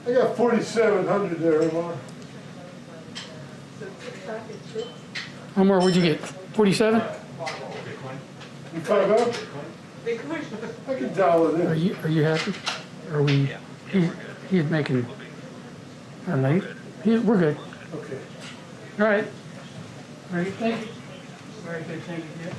I got 4,700 there, Omar. Omar, what'd you get? 47? You caught up? I can dial it in. Are you happy? Are we? He's making. Are late? We're good. Okay. All right. All right. Thank you. Very good. Thank you. Yeah.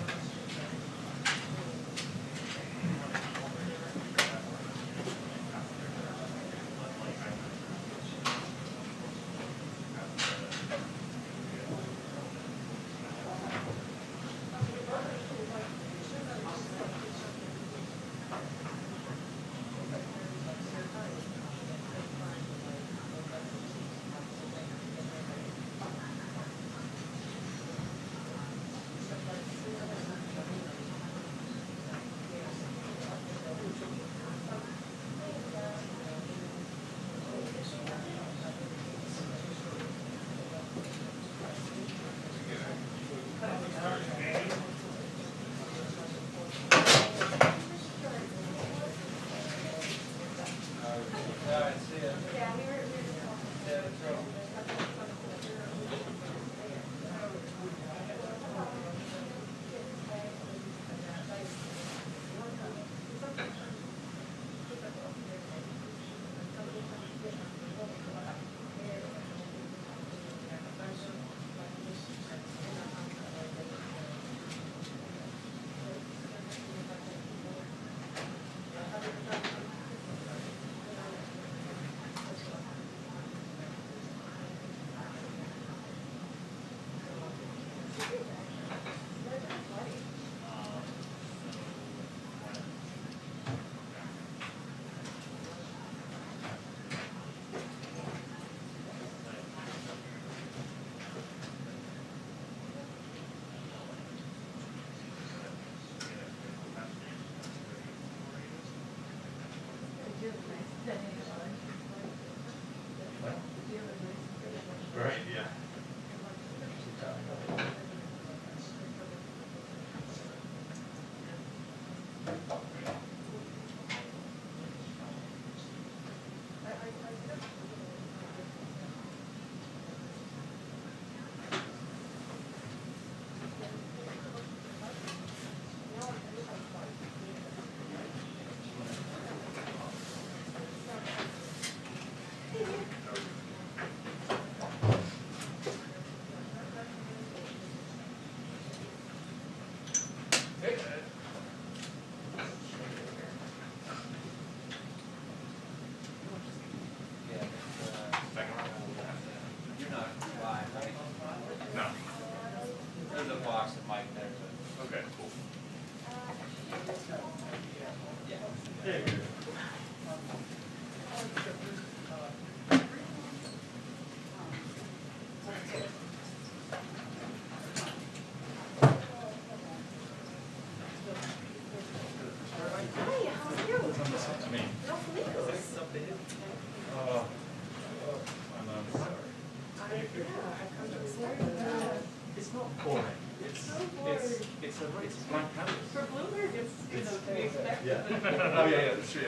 Right, yeah. You're not live, right? No. There's a box of mic there, but. Okay, cool. Yeah. I mean, It's not boring. It's a blank canvas. For Bloomberg, it's okay. yeah. Oh, yeah, that's true.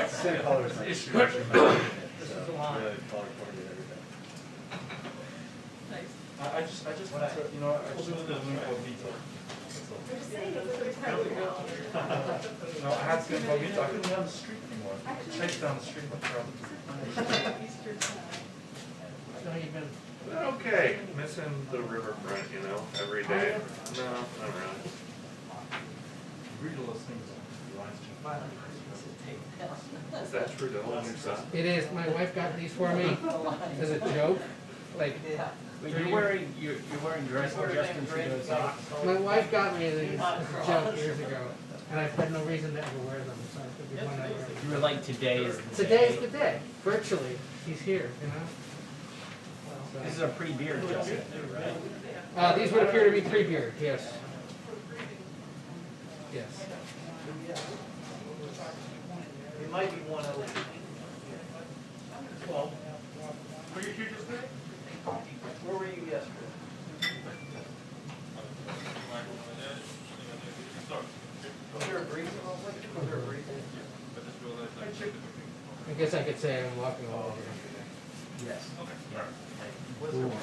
Same colors. Issue actually matters. This is a line. Really color coordinated everything. Nice. I just want to, you know, I just want to look for detail. We're just saying it's a good time to go. No, I had to get incognito. I couldn't get on the street anymore. I chased down the street like Charlie. Easter time. So how you been? Okay, missing the riverfront, you know, every day. No, not really. Read all those things on the lines. Is that true, the whole new side? It is. My wife got these for me as a joke. Like, But you're wearing dress Justin Trudeau's socks. my wife got me these as a joke years ago, and I've had no reason to ever wear them. So I figured why not wear them. You were like, today is the day. Today's the day. Virtually, he's here. You know. This is a pre-beard Justin, right? These would appear to be pre-beard. Yes. Yes. It might be one of them. Well, were you here just today? Where were you yesterday? Was there a briefing? Was there a briefing? I guess I could say I'm walking all over. Yes.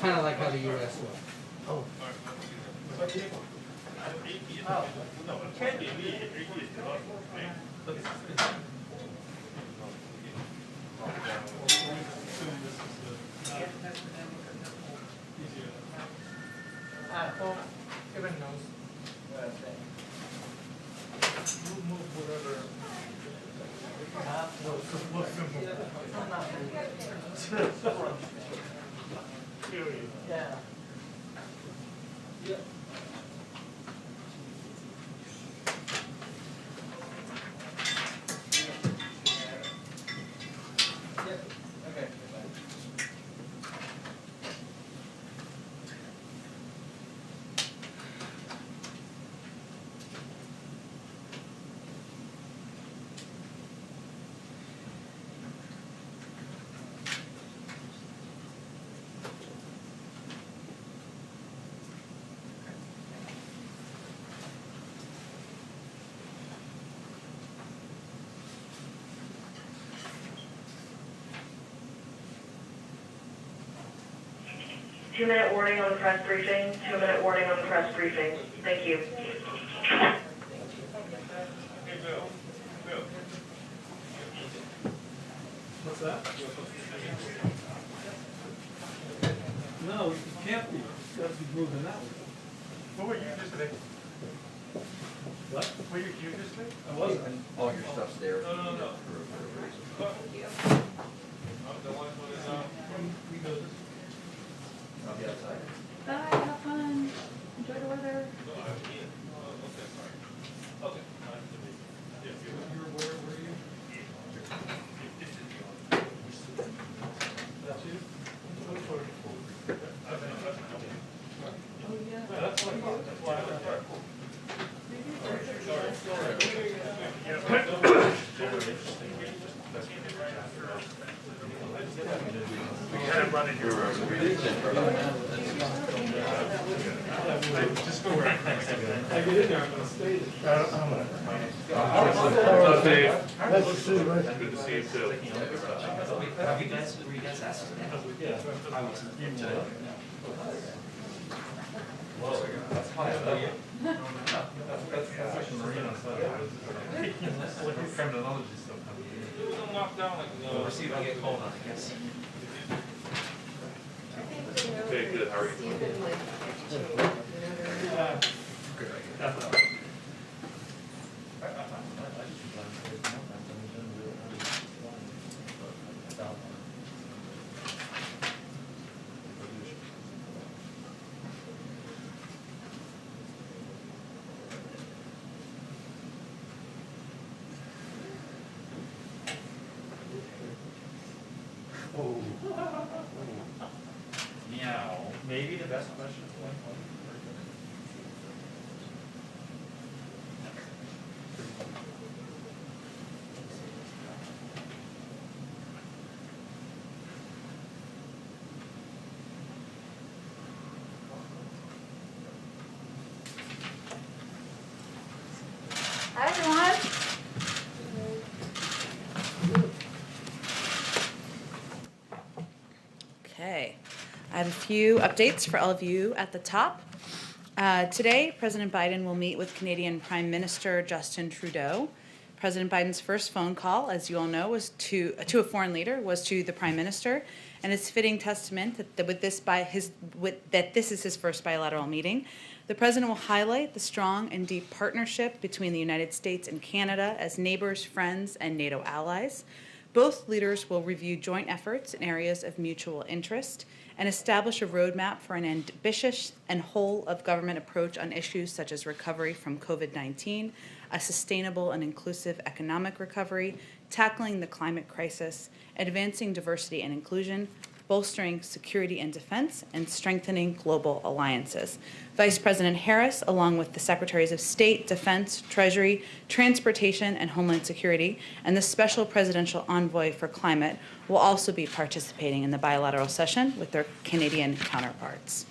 Kind of like how the U.S. was. Oh. Well, everyone knows. Move whatever. Yeah. Okay. Two-minute warning on the press briefing. 2-minute warning on the press briefing. Thank you. What's that? No, it can't be. It's got to be moving that way. What were you just today? What? Were you just today? I wasn't. All your stuff's there. No. I'll be outside. Bye, have fun. Enjoy the weather. Okay. That's you? Oh, yeah. That's what I thought. That's why I was there. We had him running your just go where I get in there, I'm gonna stay there. Hello, Dave. Nice to see you, man. Good to see you too. Were you guys asked? Yeah. I wasn't. That's marine on Sunday. It's like criminology stuff. We'll see if I get cold on, I guess. Okay, good, how are you? Meow. Maybe the best question of 2020. Hi, everyone. Okay, I have a few updates for all of you at the top. Today, President Biden will meet with Canadian Prime Minister Justin Trudeau. President Biden's first phone call, as you all know, was to a foreign leader, was to the Prime Minister, and it's fitting testament that this is his first bilateral meeting. The President will highlight the strong and deep partnership between the United States and Canada as neighbors, friends, and NATO allies. Both leaders will review joint efforts in areas of mutual interest and establish a roadmap for an ambitious and whole-of-government approach on issues such as recovery from COVID-19, a sustainable and inclusive economic recovery, tackling the climate crisis, advancing diversity and inclusion, bolstering security and defense, and strengthening global alliances. Vice President Harris, along with the Secretaries of State, Defense, Treasury, Transportation, and Homeland Security, and the Special Presidential Envoy for Climate, will also be participating in the bilateral session with their Canadian counterparts.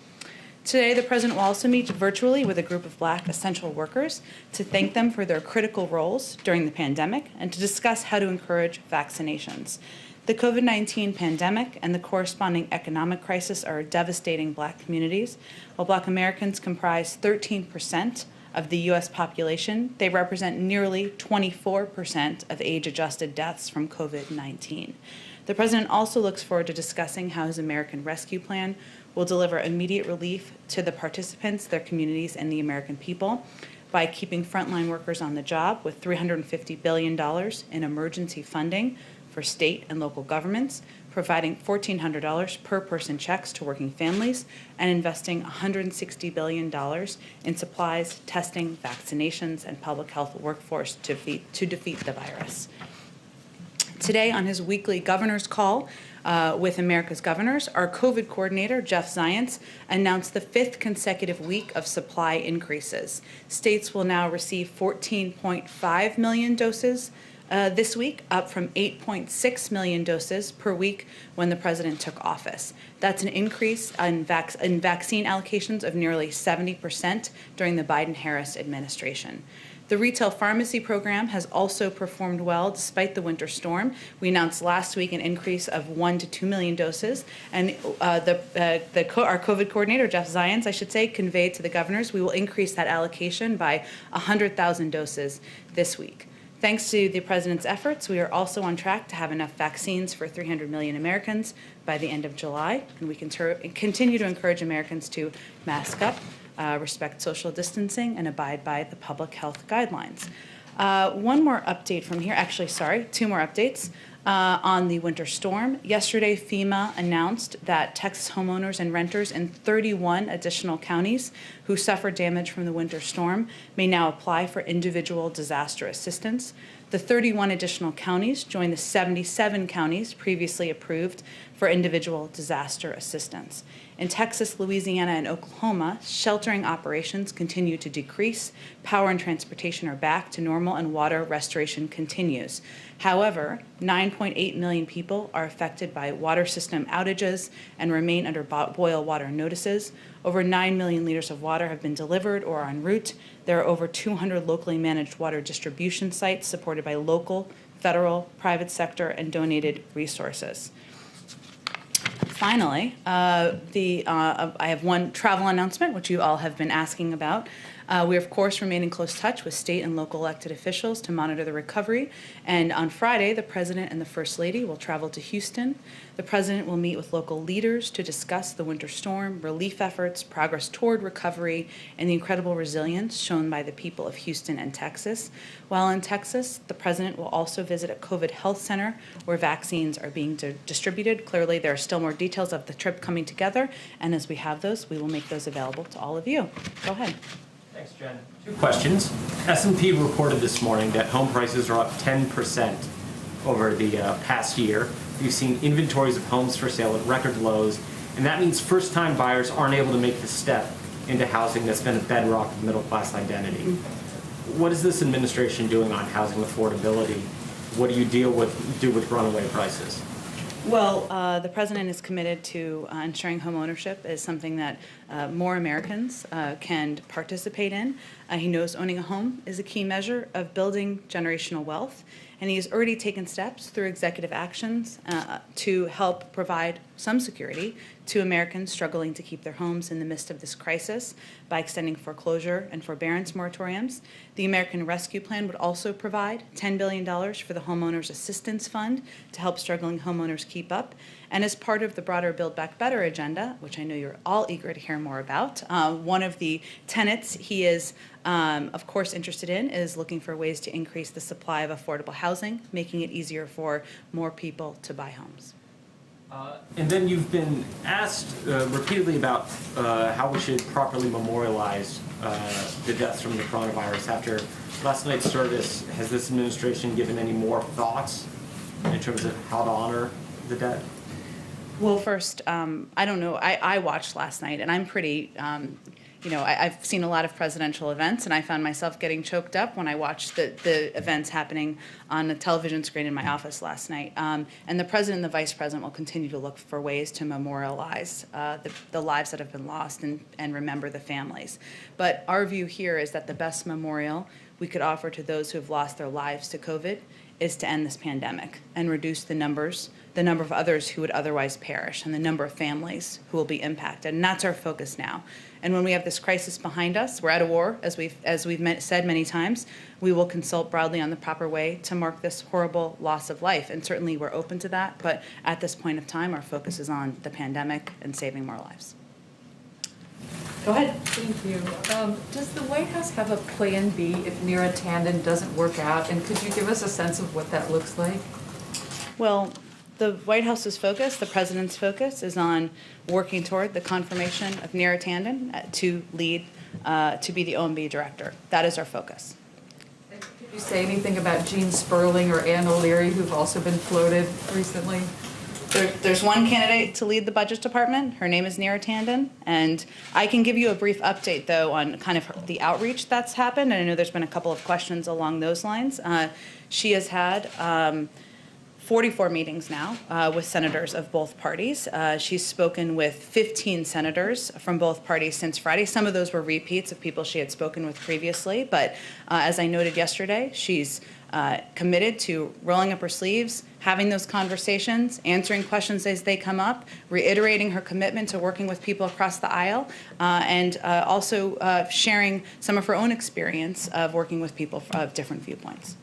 Today, the President will also meet virtually with a group of Black essential workers to thank them for their critical roles during the pandemic and to discuss how to encourage vaccinations. The COVID-19 pandemic and the corresponding economic crisis are devastating Black communities. While Black Americans comprise 13% of the U.S. population, they represent nearly 24% of age-adjusted deaths from COVID-19. The President also looks forward to discussing how his American Rescue Plan will deliver immediate relief to the participants, their communities, and the American people by keeping frontline workers on the job with $350 billion in emergency funding for state and local governments, providing $1,400 per person checks to working families, and investing $160 billion in supplies, testing, vaccinations, and public health workforce to defeat the virus. Today, on his weekly governor's call with America's governors, our COVID coordinator, Jeff Zients, announced the 5th consecutive week of supply increases. States will now receive 14.5 million doses this week, up from 8.6 million doses per week when the president took office. That's an increase in vaccine allocations of nearly 70% during the Biden-Harris administration. The retail pharmacy program has also performed well despite the winter storm. We announced last week an increase of 1 to 2 million doses, and our COVID coordinator, Jeff Zients, I should say, conveyed to the governors we will increase that allocation by 100,000 doses this week. Thanks to the president's efforts, we are also on track to have enough vaccines for 300 million Americans by the end of July, and we continue to encourage Americans to mask up, respect social distancing, and abide by the public health guidelines. One more update from here, two more updates on the winter storm. Yesterday, FEMA announced that Texas homeowners and renters in 31 additional counties who suffered damage from the winter storm may now apply for individual disaster assistance. The 31 additional counties join the 77 counties previously approved for individual disaster assistance. In Texas, Louisiana, and Oklahoma, sheltering operations continue to decrease, power and transportation are back to normal, and water restoration continues. However, 9.8 million people are affected by water system outages and remain under boil water notices. Over 9 million liters of water have been delivered or are en route. There are over 200 locally managed water distribution sites supported by local, federal, private sector, and donated resources. Finally, I have one travel announcement, which you all have been asking about. We, of course, remain in close touch with state and local elected officials to monitor the recovery. And on Friday, the President and the First Lady will travel to Houston. The President will meet with local leaders to discuss the winter storm, relief efforts, progress toward recovery, and the incredible resilience shown by the people of Houston and Texas. While in Texas, the President will also visit a COVID health center where vaccines are being distributed. Clearly, there are still more details of the trip coming together, and as we have those, we will make those available to all of you. Go ahead. Thanks, Jen. 2 questions. S&P reported this morning that home prices are up 10% over the past year. We've seen inventories of homes for sale at record lows, and that means first-time buyers aren't able to make the step into housing that's been a bedrock of middle-class identity. What is this administration doing on housing affordability? What do you do with runaway prices? Well, the President is committed to ensuring homeownership is something that more Americans can participate in. He knows owning a home is a key measure of building generational wealth, and he has already taken steps through executive actions to help provide some security to Americans struggling to keep their homes in the midst of this crisis by extending foreclosure and forbearance moratoriums. The American Rescue Plan would also provide $10 billion for the Homeowners Assistance Fund to help struggling homeowners keep up. And as part of the broader Build Back Better agenda, which I know you're all eager to hear more about, one of the tenets he is, of course, interested in is looking for ways to increase the supply of affordable housing, making it easier for more people to buy homes. And then you've been asked repeatedly about how we should properly memorialize the deaths from the coronavirus. After last night's service, has this administration given any more thoughts in terms of how to honor the dead? Well, first, I don't know. I watched last night, and I'm pretty I've seen a lot of presidential events, and I found myself getting choked up when I watched the events happening on the television screen in my office last night. And the president and the vice president will continue to look for ways to memorialize the lives that have been lost and remember the families. But our view here is that the best memorial we could offer to those who have lost their lives to COVID is to end this pandemic and reduce the number of others who would otherwise perish and the number of families who will be impacted. And that's our focus now. And when we have this crisis behind us, we're at a war, as we've said many times, we will consult broadly on the proper way to mark this horrible loss of life. And certainly we're open to that, but at this point of time, our focus is on the pandemic and saving more lives. Go ahead. Thank you. Does the White House have a plan B if Neera Tanden doesn't work out? And could you give us a sense of what that looks like? Well, the White House's focus, the president's focus, is on working toward the confirmation of Neera Tanden to lead, to be the OMB director. That is our focus. And could you say anything about Gene Sperling or Ann O'Leary, who've also been floated recently? There's one candidate to lead the Budget Department. Her name is Neera Tanden. And I can give you a brief update, though, on kind of the outreach that's happened. And I know there's been a couple of questions along those lines. She has had 44 meetings now with senators of both parties. She's spoken with 15 senators from both parties since Friday. Some of those were repeats of people she had spoken with previously. But as I noted yesterday, she's committed to rolling up her sleeves, having those conversations, answering questions as they come up, reiterating her commitment to working with people across the aisle, and also sharing some of her own experience of working with people of different viewpoints.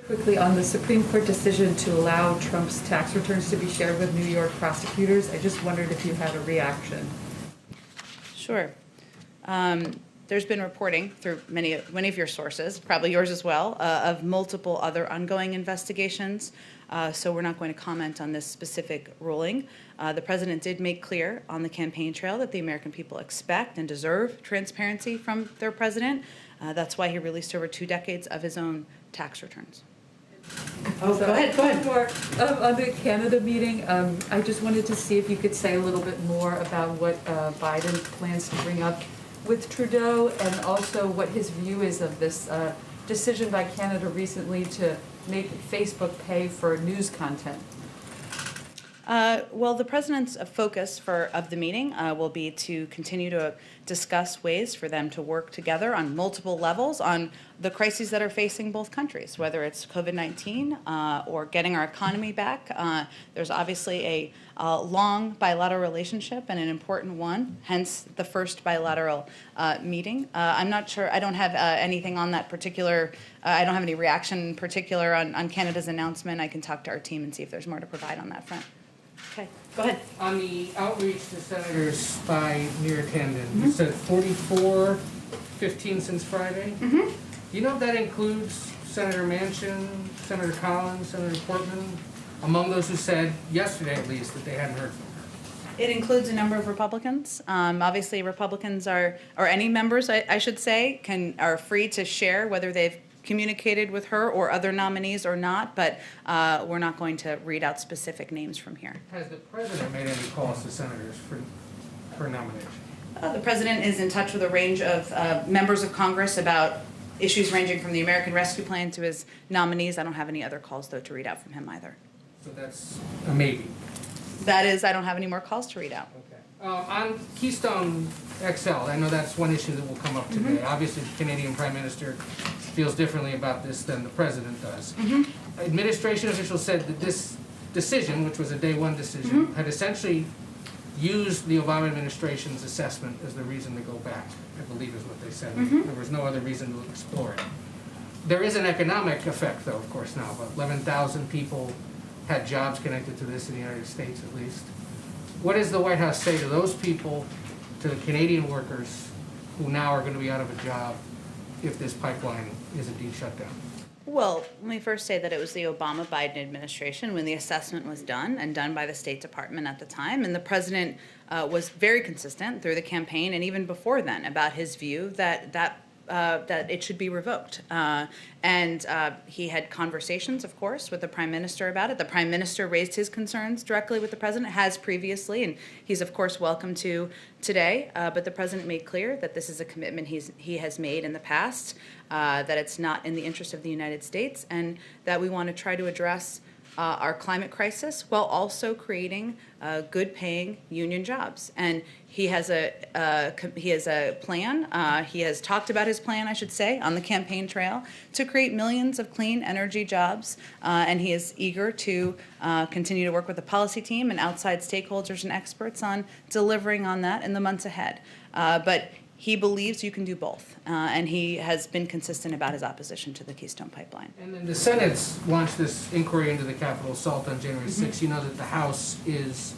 Quickly, on the Supreme Court decision to allow Trump's tax returns to be shared with New York prosecutors, I just wondered if you had a reaction. Sure. There's been reporting through many of your sources, probably yours as well, of multiple other ongoing investigations. So we're not going to comment on this specific ruling. The president did make clear on the campaign trail that the American people expect and deserve transparency from their president. That's why he released over 2 decades of his own tax returns. Oh, go ahead. One more. On the Canada meeting, I just wanted to see if you could say a little bit more about what Biden plans to bring up with Trudeau, and also what his view is of this decision by Canada recently to make Facebook pay for news content. Well, the president's focus of the meeting will be to continue to discuss ways for them to work together on multiple levels on the crises that are facing both countries, whether it's COVID-19 or getting our economy back. There's obviously a long bilateral relationship and an important one, hence the first bilateral meeting. I'm not sure, I don't have anything on that particular, I don't have any reaction in particular on Canada's announcement. I can talk to our team and see if there's more to provide on that front. Okay, go ahead. On the outreach to senators by Neera Tanden, you said 44, 15 since Friday? Mm-hmm. Do you know if that includes Senator Manchin, Senator Collins, Senator Portman, among those who said yesterday at least that they hadn't heard from her? It includes a number of Republicans. Obviously, Republicans or any members, I should say, are free to share whether they've communicated with her or other nominees or not, but we're not going to read out specific names from here. Has the president made any calls to senators for nomination? The president is in touch with a range of members of Congress about issues ranging from the American Rescue Plan to his nominees. I don't have any other calls, though, to read out from him either. So that's a maybe. That is, I don't have any more calls to read out. Okay. On Keystone XL, I know that's one issue that will come up today. Obviously, the Canadian Prime Minister feels differently about this than the President does. Administration officials said that this decision, which was a day one decision, had essentially used the Obama administration's assessment as the reason to go back, I believe is what they said. There was no other reason to explore it. There is an economic effect, though, of course, now. About 11,000 people had jobs connected to this in the United States, at least. What does the White House say to those people, to the Canadian workers who now are going to be out of a job if this pipeline is indeed shut down? Well, let me first say that it was the Obama-Biden administration when the assessment was done, and done by the State Department at the time. And the president was very consistent through the campaign and even before then about his view that that that it should be revoked. And he had conversations, of course, with the Prime Minister about it. The Prime Minister raised his concerns directly with the President, has previously, and he's, of course, welcome to today. But the President made clear that this is a commitment he has made in the past, that it's not in the interest of the United States, and that we want to try to address our climate crisis while also creating good-paying union jobs. And he has a plan. He has talked about his plan, I should say, on the campaign trail to create millions of clean energy jobs. And he is eager to continue to work with the policy team and outside stakeholders and experts on delivering on that in the months ahead. But he believes you can do both, and he has been consistent about his opposition to the Keystone Pipeline. And then the Senate's launched this inquiry into the Capitol assault on January 6th. You know that the House is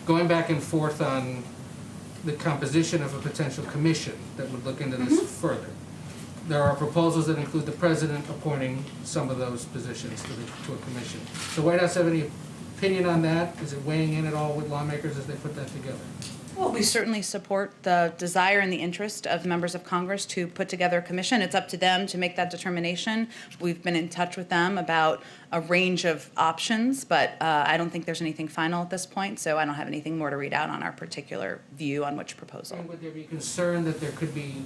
going back and forth on the composition of a potential commission that would look into this further. There are proposals that include the President appointing some of those positions to a commission. Does the White House have any opinion on that? Is it weighing in at all with lawmakers as they put that together? Well, we certainly support the desire and the interest of members of Congress to put together a commission. It's up to them to make that determination. We've been in touch with them about a range of options, but I don't think there's anything final at this point, so I don't have anything more to read out on our particular view on which proposal. And would there be concern that there could be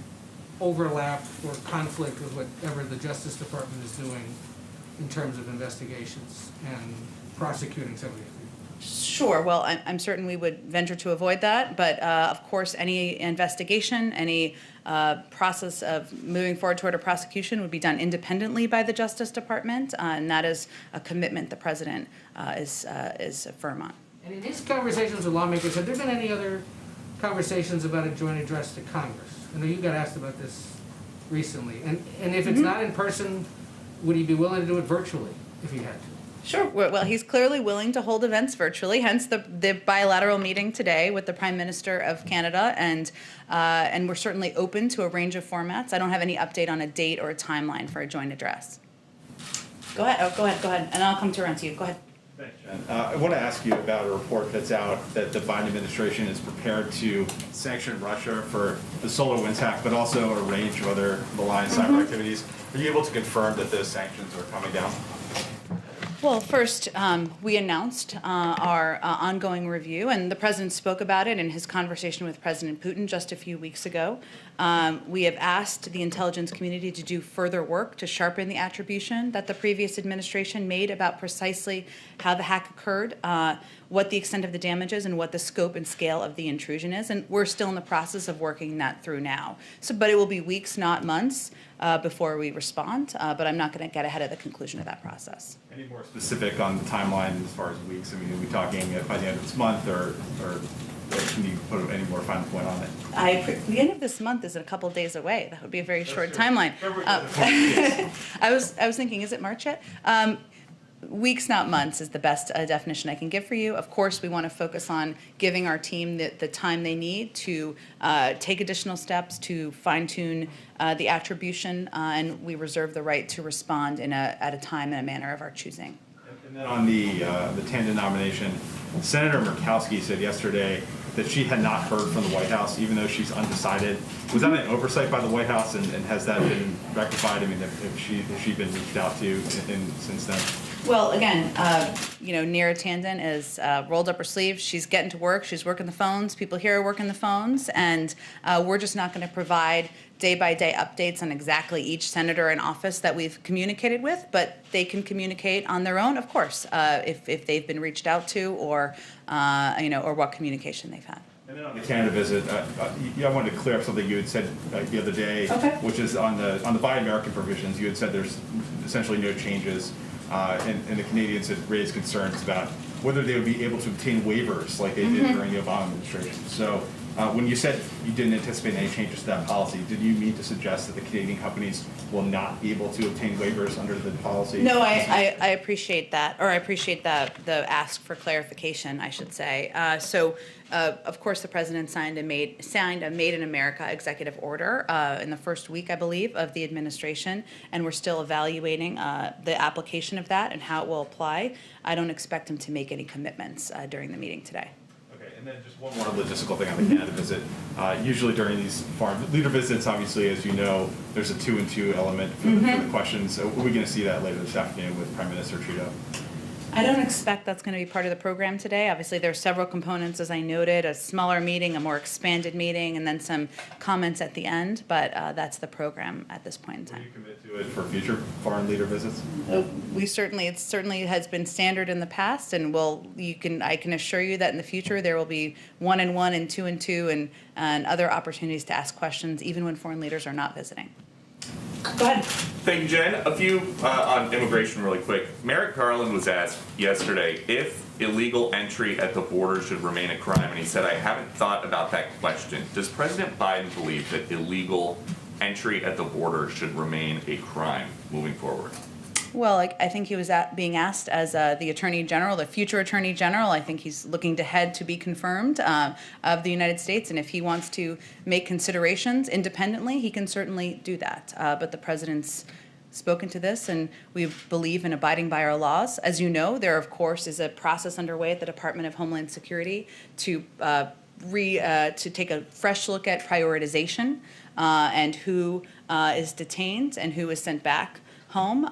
overlap or conflict with whatever the Justice Department is doing in terms of investigations and prosecuting some of these people? Sure. Well, I'm certain we would venture to avoid that, but of course, any investigation, any process of moving forward toward a prosecution would be done independently by the Justice Department, and that is a commitment the President is firm on. And in his conversations with lawmakers, have there been any other conversations about a joint address to Congress? I know you got asked about this recently. And if it's not in person, would he be willing to do it virtually if he had to? Sure. Well, he's clearly willing to hold events virtually, hence the bilateral meeting today with the Prime Minister of Canada, and we're certainly open to a range of formats. I don't have any update on a date or a timeline for a joint address. Go ahead. Go ahead. And I'll come around to you. Go ahead. Thanks, Jen. I want to ask you about a report that's out that the Biden administration is prepared to sanction Russia for the SolarWinds hack, but also a range of other malign cyber activities. Are you able to confirm that those sanctions are coming down? Well, first, we announced our ongoing review, and the President spoke about it in his conversation with President Putin just a few weeks ago. We have asked the intelligence community to do further work to sharpen the attribution that the previous administration made about precisely how the hack occurred, what the extent of the damage is, and what the scope and scale of the intrusion is. And we're still in the process of working that through now. But it will be weeks, not months, before we respond. But I'm not going to get ahead of the conclusion of that process. Any more specific on the timeline as far as weeks? I mean, are we talking by the end of this month, or can you put any more final point on it? The end of this month is a couple days away. That would be a very short timeline. I was thinking, is it March yet? Weeks, not months, is the best definition I can give for you. Of course, we want to focus on giving our team the time they need to take additional steps to fine-tune the attribution, and we reserve the right to respond at a time and a manner of our choosing. And then on the Tandon nomination, Senator Murkowski said yesterday that she had not heard from the White House, even though she's undecided. Was that an oversight by the White House, and has that been rectified? I mean, has she been reached out to since then? Well, again, Neera Tandon is rolled up her sleeves. She's getting to work. She's working the phones. People here are working the phones, and we're just not going to provide day-by-day updates on exactly each senator in office that we've communicated with, but they can communicate on their own, of course, if they've been reached out to, or what communication they've had. And then on the Canada visit, I wanted to clear up something you had said the other day, which is on the Buy American provisions. You had said there's essentially no changes, and the Canadians had raised concerns about whether they would be able to obtain waivers like they did during the Obama administration. So when you said you didn't anticipate any changes to that policy, did you mean to suggest that the Canadian companies will not be able to obtain waivers under the policy? No, I appreciate that, or I appreciate the ask for clarification, I should say. Of course, the President signed a Made in America executive order in the first week, I believe, of the administration, and we're still evaluating the application of that and how it will apply. I don't expect him to make any commitments during the meeting today. Okay, And then just one more logistical thing on the Canada visit. Usually during these foreign leader visits, obviously, as you know, there's a 2-and-2 element for the questions. So we're going to see that later this afternoon with Prime Minister Trudeau. I don't expect that's going to be part of the program today. Obviously, there are several components, as I noted, a smaller meeting, a more expanded meeting, and then some comments at the end, but that's the program at this point in Will time. you commit to it for future foreign leader visits? It certainly has been standard in the past, and I can assure you that in the future there will be 1-and-1 and 2-and-2 and other opportunities to ask questions, even when foreign leaders are not visiting. Go ahead. Thank you, Jen. A few on immigration really quick. Merrick Garland was asked yesterday if illegal entry at the border should remain a crime, and he said, I haven't thought about that question. Does President Biden believe that illegal entry at the border should remain a crime moving forward? Well, I think he was being asked as the Attorney General, the future Attorney General. I think he's looking to head to be confirmed of the United States, and if he wants to make considerations independently, he can certainly do that. But the President's spoken to this, and we believe in abiding by our laws. As you know, there, of course, is a process underway at the Department of Homeland Security to take a fresh look at prioritization and who is detained and who is sent back home.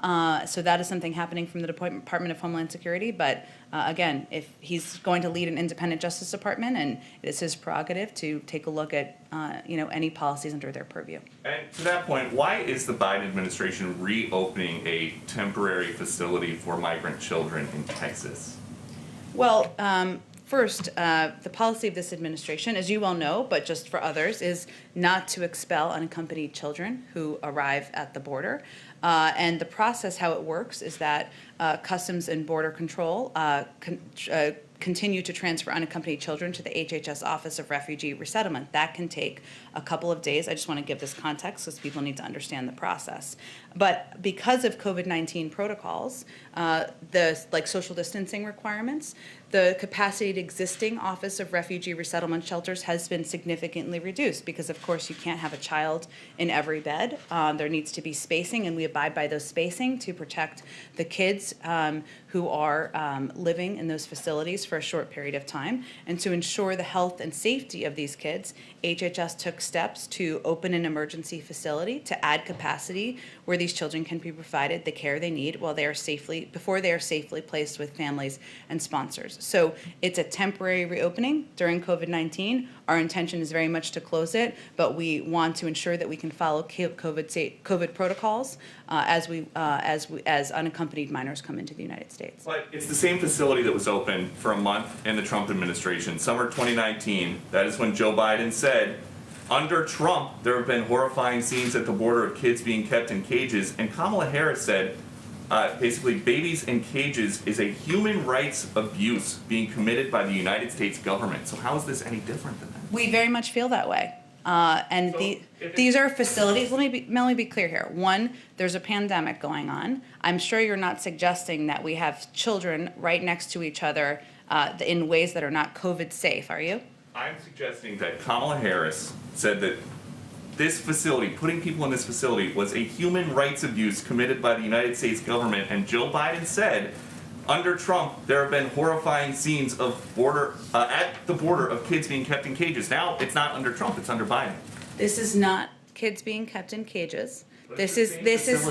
So that is something happening from the Department of Homeland Security. But again, if he's going to lead an independent Justice Department, and it's his prerogative to take a look at any policies under their purview. And to that point, why is the Biden administration reopening a temporary facility for migrant children in Texas? Well, first, the policy of this administration, as you well know, but just for others, is not to expel unaccompanied children who arrive at the border. And the process, how it works, is that Customs and Border Control continue to transfer unaccompanied children to the HHS Office of Refugee Resettlement. That can take a couple of days. I just want to give this context because people need to understand the process. But because of COVID-19 protocols, like social distancing requirements, the capacity of existing Office of Refugee Resettlement shelters has been significantly reduced because, of course, you can't have a child in every bed. There needs to be spacing, and we abide by those spacing to protect the kids who are living in those facilities for a short period of time. And to ensure the health and safety of these kids, HHS took steps to open an emergency facility to add capacity where these children can be provided the care they need before they are safely placed with families and sponsors. So it's a temporary reopening during COVID-19. Our intention is very much to close it, but we want to ensure that we can follow COVID protocols as unaccompanied minors come into the United States. But it's the same facility that was open for a month in the Trump administration. Summer 2019, that is when Joe Biden said, under Trump, there have been horrifying scenes at the border of kids being kept in cages, and Kamala Harris said, basically, babies in cages is a human rights abuse being committed by the United States government. So how is this any different than that? We very much feel that way. These are facilities, let me be clear here. One, there's a pandemic going on. I'm sure you're not suggesting that we have children right next to each other in ways that are not COVID safe, are you? I'm suggesting that Kamala Harris said that this facility, putting people in this facility, was a human rights abuse committed by the United States government, and Joe Biden said, under Trump, there have been horrifying scenes of at the border of kids being kept in cages. Now, it's not under Trump, it's under Biden. This is not kids being kept in cages. This is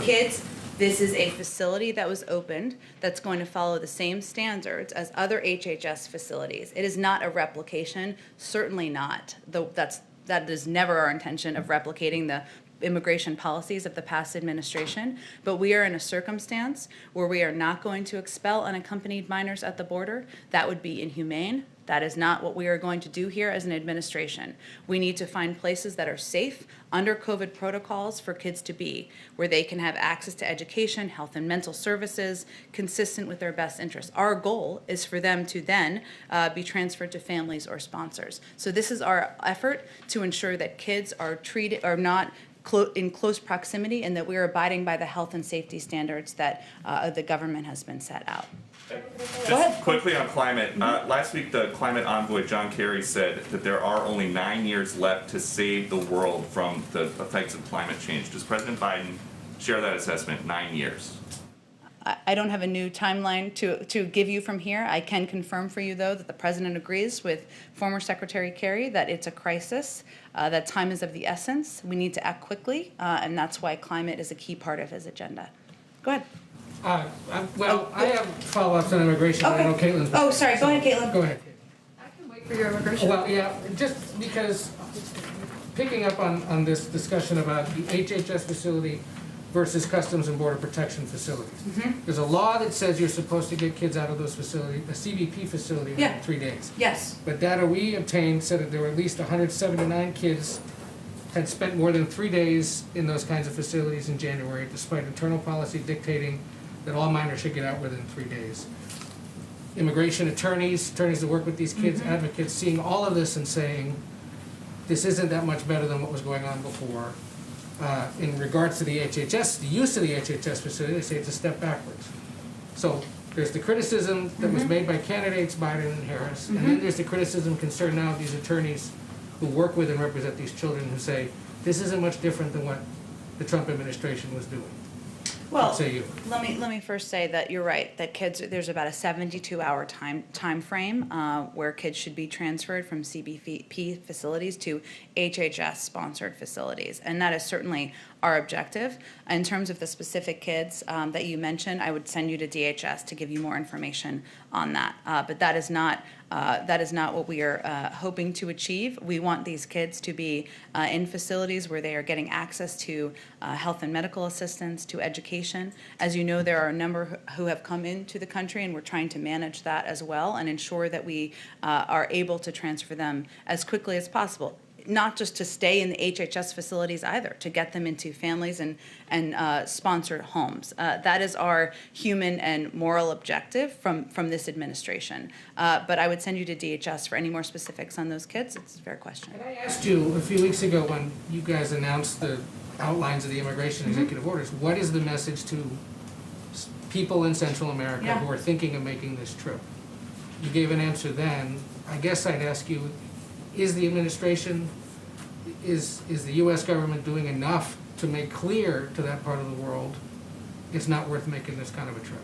kids. This is a facility that was opened that's going to follow the same standards as other HHS facilities. It is not a replication, certainly not. That is never our intention of replicating the immigration policies of the past administration, but we are in a circumstance where we are not going to expel unaccompanied minors at the border. That would be inhumane. That is not what we are going to do here as an administration. We need to find places that are safe under COVID protocols for kids to be, where they can have access to education, health and mental services, consistent with their best interests. Our goal is for them to then be transferred to families or sponsors. So this is our effort to ensure that kids are not in close proximity, and that we are abiding by the health and safety standards that the government has been set out. Just quickly on climate, last week the climate envoy John Kerry said that there are only 9 years left to save the world from the effects of climate change. Does President Biden share that assessment? 9 years. I don't have a new timeline to give you from here. I can confirm for you, though, that the President agrees with former Secretary Kerry that it's a crisis, that time is of the essence. We need to act quickly, and that's why climate is a key part of his agenda. Go ahead. I have follow-ups on immigration, but I know Caitlin's. Oh, sorry. Go ahead, Caitlin. Go ahead. I can wait for your immigration. Well, yeah, just because, picking up on this discussion about the HHS facility versus Customs and Border Protection facilities. There's a law that says you're supposed to get kids out of those facilities, a CBP facility, within 3 days. Yes. But data we obtained said that there were at least 179 kids had spent more than 3 days in those kinds of facilities in January, despite internal policy dictating that all minors should get out within 3 days. Immigration attorneys that work with these kids, advocates, seeing all of this and saying, this isn't that much better than what was going on before. In regards to the HHS, the use of the HHS facility, they say it's a step backwards. So there's the criticism that was made by candidates Biden and Harris, and then there's the criticism concerned now of these attorneys who work with and represent these children who say, this isn't much different than what the Trump administration was doing. Well, What say you? let me first say that you're right, that kids, there's about a 72-hour time frame where kids should be transferred from CBP facilities to HHS-sponsored facilities, and that is certainly our objective. In terms of the specific kids that you mentioned, I would send you to DHS to give you more information on that. But that is not what we are hoping to achieve. We want these kids to be in facilities where they are getting access to health and medical assistance, to education. As you know, there are a number who have come into the country, and we're trying to manage that as well and ensure that we are able to transfer them as quickly as possible. Not just to stay in the HHS facilities either, to get them into families and sponsored homes. That is our human and moral objective from this administration. But I would send you to DHS for any more specifics on those kids. It's a fair question. And I asked you a few weeks ago when you guys announced the outlines of the immigration executive orders, what is the message to people in Central America who are thinking of making this trip? You gave an answer then. I guess I'd ask you, is the administration, is the U.S. government doing enough to make clear to that part of the world it's not worth making this kind of a trip?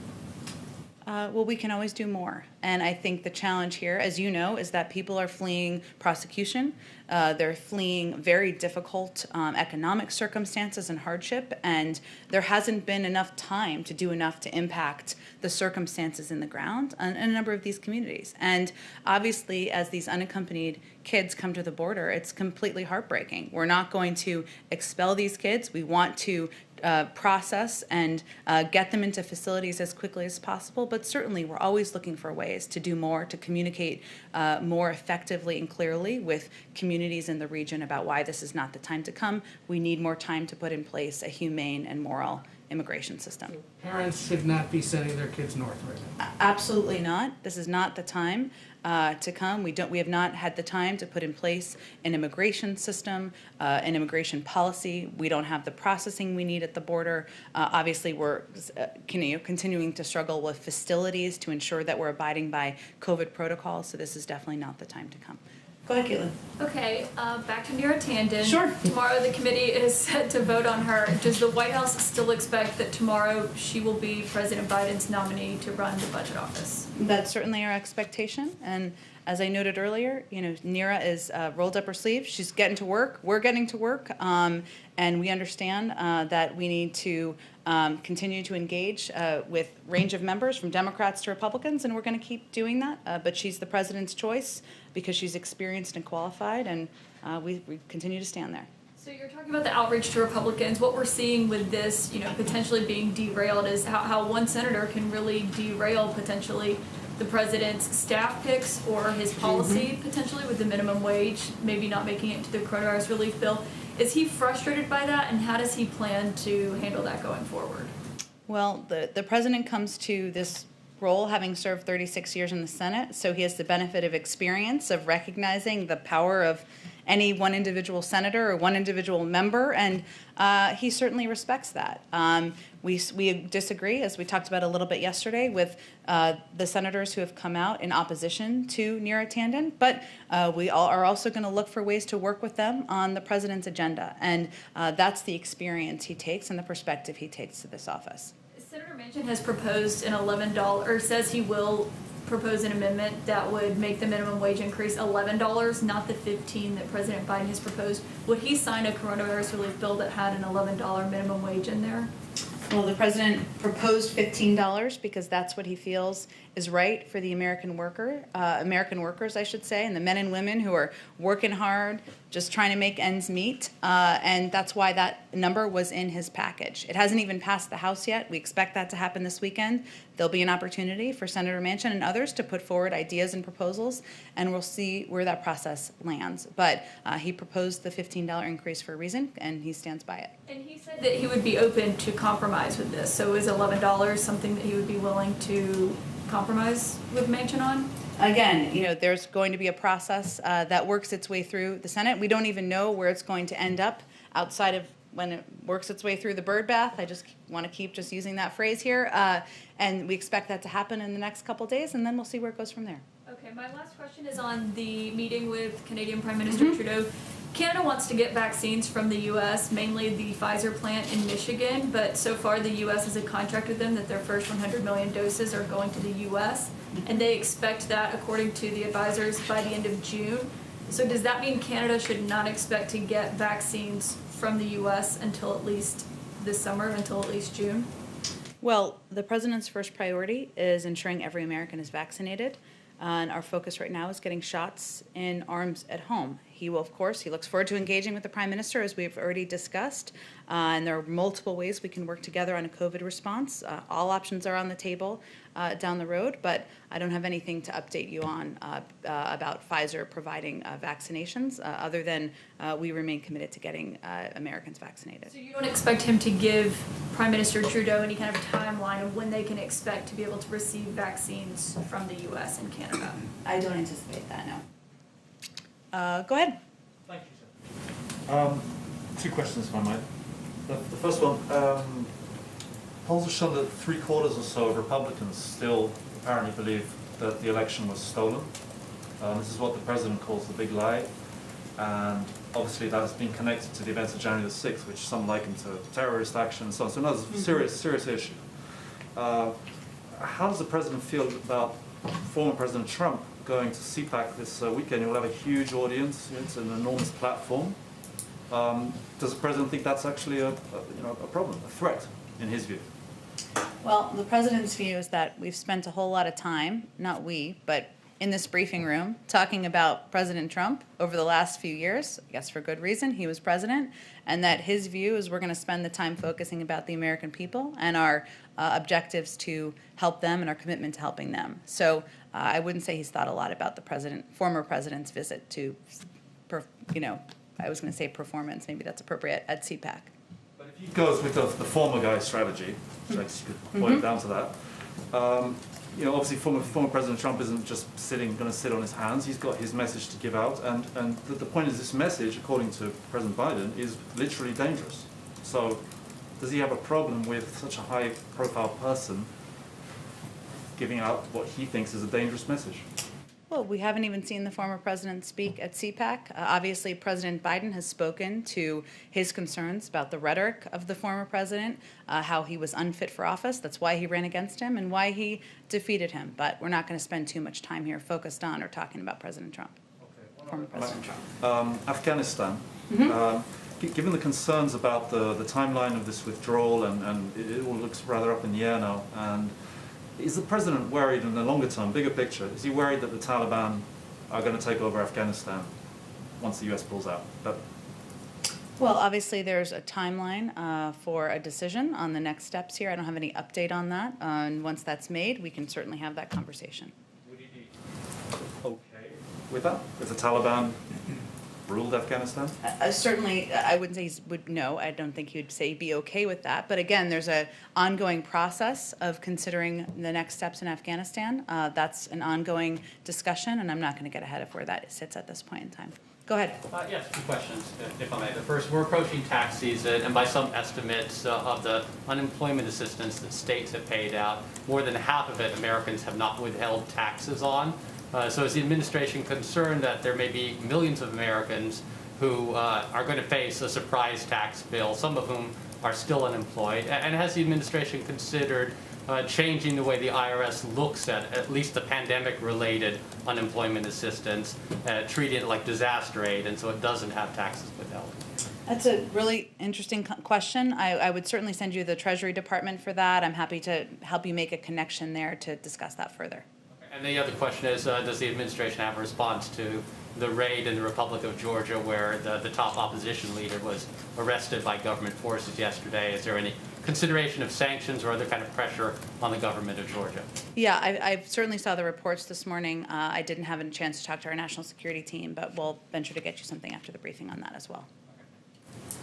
Well, we can always do more. And I think the challenge here, as you know, is that people are fleeing prosecution. They're fleeing very difficult economic circumstances and hardship, and there hasn't been enough time to do enough to impact the circumstances in the ground in a number of these communities. And obviously, as these unaccompanied kids come to the border, it's completely heartbreaking. We're not going to expel these kids. We want to process and get them into facilities as quickly as possible, but certainly we're always looking for ways to do more, to communicate more effectively and clearly with communities in the region about why this is not the time to come. We need more time to put in place a humane and moral immigration system. Parents should not be sending their kids north right now. Absolutely not. This is not the time to come. We have not had the time to put in place an immigration system, an immigration policy. We don't have the processing we need at the border. Obviously, we're continuing to struggle with facilities to ensure that we're abiding by COVID protocols. So this is definitely not the time to come. Go ahead, Caitlin. Okay, back to Neera Tanden. Sure. Tomorrow the committee is set to vote on her. Does the White House still expect that tomorrow she will be President Biden's nominee to run the budget office? That's certainly our expectation. And as I noted earlier, Neera is rolled up her sleeves. She's getting to work. We're getting to work. And we understand that we need to continue to engage with range of members from Democrats to Republicans, and we're going to keep doing that. But she's the president's choice because she's experienced and qualified, and we continue to stand there. So you're talking about the outreach to Republicans. What we're seeing with this, potentially being derailed is how one senator can really derail potentially the president's staff picks or his policy potentially with the minimum wage, maybe not making it into the coronavirus relief bill. Is he frustrated by that, and how does he plan to handle that going forward? Well, the president comes to this role having served 36 years in the Senate, so he has the benefit of experience of recognizing the power of any one individual senator or one individual member, and he certainly respects that. We disagree, as we talked about a little bit yesterday, with the senators who have come out in opposition to Neera Tanden, but we are also going to look for ways to work with them on the president's agenda, and that's the experience he takes and the perspective he takes to this office. Senator Manchin has proposed an $11, or says he will propose an amendment that would make the minimum wage increase $11, not the $15 that President Biden has proposed. Would he sign a coronavirus relief bill that had an $11 minimum wage in there? Well, the president proposed $15 because that's what he feels is right for the American workers, I should say, and the men and women who are working hard, just trying to make ends meet. And that's why that number was in his package. It hasn't even passed the House yet. We expect that to happen this weekend. There'll be an opportunity for Senator Manchin and others to put forward ideas and proposals, and we'll see where that process lands. But he proposed the $15 increase for a reason, and he stands by it. And he said that he would be open to compromise with this. So is $11 something that he would be willing to compromise with Manchin on? Again, there's going to be a process that works its way through the Senate. We don't even know where it's going to end up outside of when it works its way through the bird bath. I just want to keep just using that phrase here. And we expect that to happen in the next couple days, and then we'll see where it goes from there. Okay, my last question is on the meeting with Canadian Prime Minister Trudeau. Canada wants to get vaccines from the U.S., mainly the Pfizer plant in Michigan, but so far the U.S. has a contract with them that their first 100 million doses are going to the U.S., and they expect that, according to the advisors, by the end of June. So does that mean Canada should not expect to get vaccines from the U.S. until at least this summer, until at least June? Well, the president's first priority is ensuring every American is vaccinated. And our focus right now is getting shots in arms at home. He looks forward to engaging with the Prime Minister, as we've already discussed. And there are multiple ways we can work together on a COVID response. All options are on the table down the road, but I don't have anything to update you on about Pfizer providing vaccinations, other than we remain committed to getting Americans vaccinated. So you don't expect him to give Prime Minister Trudeau any kind of timeline of when they can expect to be able to receive vaccines from the U.S. and Canada? I don't anticipate that, no. Go ahead. Thank you, sir. Two questions, if I might. The first one, polls have shown that 3/4 or so of Republicans still apparently believe that the election was stolen. This is what the president calls the big lie. And obviously that has been connected to the events of January the 6th, which some liken to terrorist action and so on. So another serious issue. How does the president feel about former President Trump going to CPAC this weekend? You'll have a huge audience. It's an enormous platform. Does the president think that's actually a problem, a threat, in his view? Well, the president's view is that we've spent a whole lot of time, not we, but in this briefing room, talking about President Trump over the last few years, I guess for good reason, he was president, and that his view is we're going to spend the time focusing about the American people and our objectives to help them and our commitment to helping them. So I wouldn't say he's thought a lot about the former president's visit to, I was going to say performance, maybe that's appropriate, at CPAC. But if he goes with the former guy's strategy, I guess you could boil it down to that, obviously former President Trump isn't just going to sit on his hands. He's got his message to give out, and the point is this message, according to President Biden, is literally dangerous. So does he have a problem with such a high-profile person giving out what he thinks is a dangerous message? Well, we haven't even seen the former president speak at CPAC. Obviously, President Biden has spoken to his concerns about the rhetoric of the former president, how he was unfit for office. That's why he ran against him and why he defeated him. But we're not going to spend too much time here focused on or talking about President Trump, former President Trump. Afghanistan. Given the concerns about the timeline of this withdrawal, and it all looks rather up in the air now, and is the president worried in the longer term, bigger picture? Is he worried that the Taliban are going to take over Afghanistan once the U.S. pulls out? Well, obviously there's a timeline for a decision on the next steps here. I don't have any update on that. And once that's made, we can certainly have that conversation. Would he be okay with that? If the Taliban ruled Afghanistan? Certainly, I wouldn't say no. I don't think he would say he'd be okay with that. But again, there's an ongoing process of considering the next steps in Afghanistan. That's an ongoing discussion, and I'm not going to get ahead of where that sits at this point in time. Go ahead. Yes, two questions, if I may. The first, we're approaching tax season, and by some estimates of the unemployment assistance that states have paid out, more than half of it Americans have not withheld taxes on. So is the administration concerned that there may be millions of Americans who are going to face a surprise tax bill, some of whom are still unemployed? And has the administration considered changing the way the IRS looks at least the pandemic-related unemployment assistance, treating it like disaster aid, and so it doesn't have taxes withheld? That's a really interesting question. I would certainly send you the Treasury Department for that. I'm happy to help you make a connection there to discuss that further. And the other question is, does the administration have a response to the raid in the Republic of Georgia where the top opposition leader was arrested by government forces yesterday? Is there any consideration of sanctions or other kind of pressure on the government of Georgia? Yeah, I certainly saw the reports this morning. I didn't have a chance to talk to our national security team, but we'll venture to get you something after the briefing on that as well.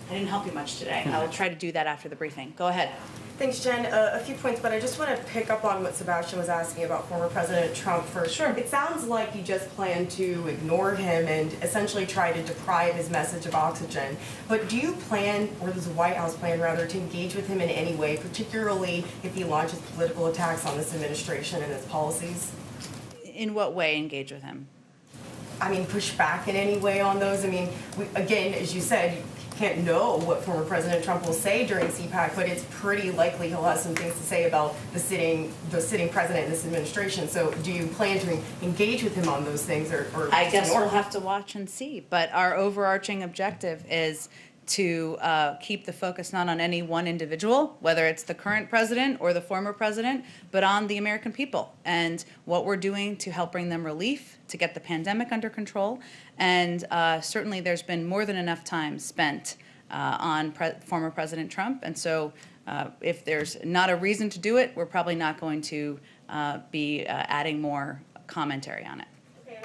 I didn't help you much today. I'll try to do that after the briefing. Go ahead. Thanks, Jen. A few points, but I just want to pick up on what Sebastian was asking about former President Trump first. Sure. It sounds like you just plan to ignore him and essentially try to deprive his message of oxygen. But do you plan, or does the White House plan rather, to engage with him in any way, particularly if he launches political attacks on this administration and its policies? In what way engage with him? I mean, push back in any way on those? I mean, again, as you said, can't know what former President Trump will say during CPAC, but it's pretty likely he'll have some things to say about the sitting president in this administration. So do you plan to engage with him on those things, or I guess we'll have to watch and see. But our overarching objective is to keep the focus not on any one individual, whether it's the current president or the former president, but on the American people and what we're doing to help bring them relief, to get the pandemic under control. And certainly there's been more than enough time spent on former President Trump. And so if there's not a reason to do it, we're probably not going to be adding more commentary on it.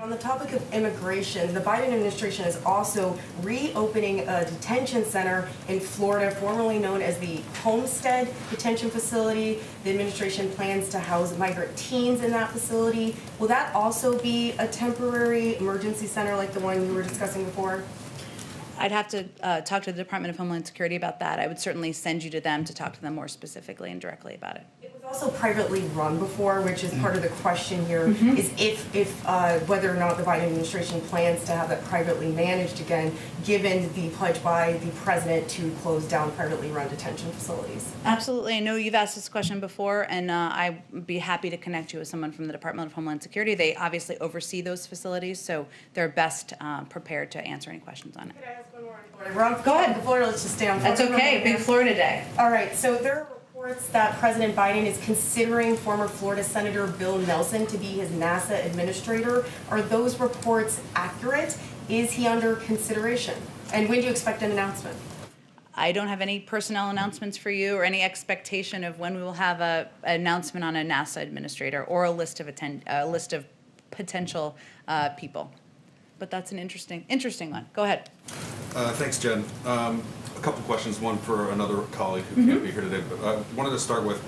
On the topic of immigration, the Biden administration is also reopening a detention center in Florida, formerly known as the Homestead Detention Facility. The administration plans to house migrant teens in that facility. Will that also be a temporary emergency center like the one you were discussing before? I'd have to talk to the Department of Homeland Security about that. I would certainly send you to them to talk to them more specifically and directly about it. It was also privately run before, which is part of the question here, is if whether or not the Biden administration plans to have that privately managed again, given the pledge by the president to close down privately run detention facilities. Absolutely. I know you've asked this question before, and I'd be happy to connect you with someone from the Department of Homeland Security. They obviously oversee those facilities, so they're best prepared to answer any questions on it. Could I ask one more on Florida? We're on Florida, let's just stay on Florida. That's okay. Big Florida Day. All right, so there are reports that President Biden is considering former Florida Senator Bill Nelson to be his NASA administrator. Are those reports accurate? Is he under consideration? And when do you expect an announcement? I don't have any personnel announcements for you or any expectation of when we will have an announcement on a NASA administrator or a list of potential people. But that's an interesting one. Go ahead. Thanks, Jen. A couple questions, one for another colleague who can't be here today, but I wanted to start with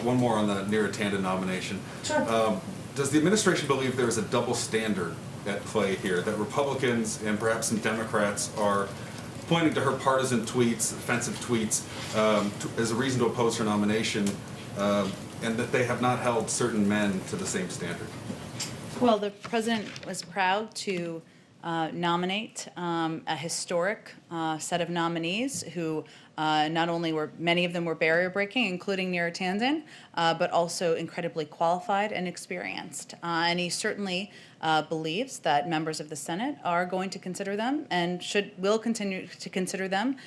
one more on the Neera Tanden nomination. Sure. Does the administration believe there is a double standard at play here, that Republicans and perhaps some Democrats are pointing to her partisan tweets, offensive tweets, as a reason to oppose her nomination, and that they have not held certain men to the same standard? Well, the president was proud to nominate a historic set of nominees who not only were, many of them were barrier breaking, including Neera Tanden, but also incredibly qualified and experienced. And he certainly believes that members of the Senate are going to consider them and will continue to consider them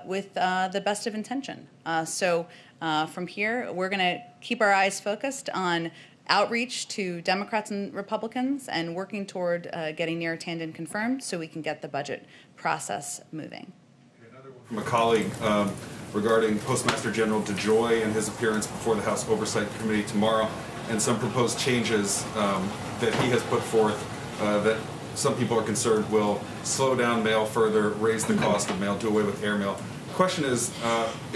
with the best of intention. So from here, we're going to keep our eyes focused on outreach to Democrats and Republicans and working toward getting Neera Tanden confirmed so we can get the budget process moving. From a colleague regarding Postmaster General DeJoy and his appearance before the House Oversight Committee tomorrow, and some proposed changes that he has put forth that some people are concerned will slow down mail further, raise the cost of mail, do away with airmail. The question is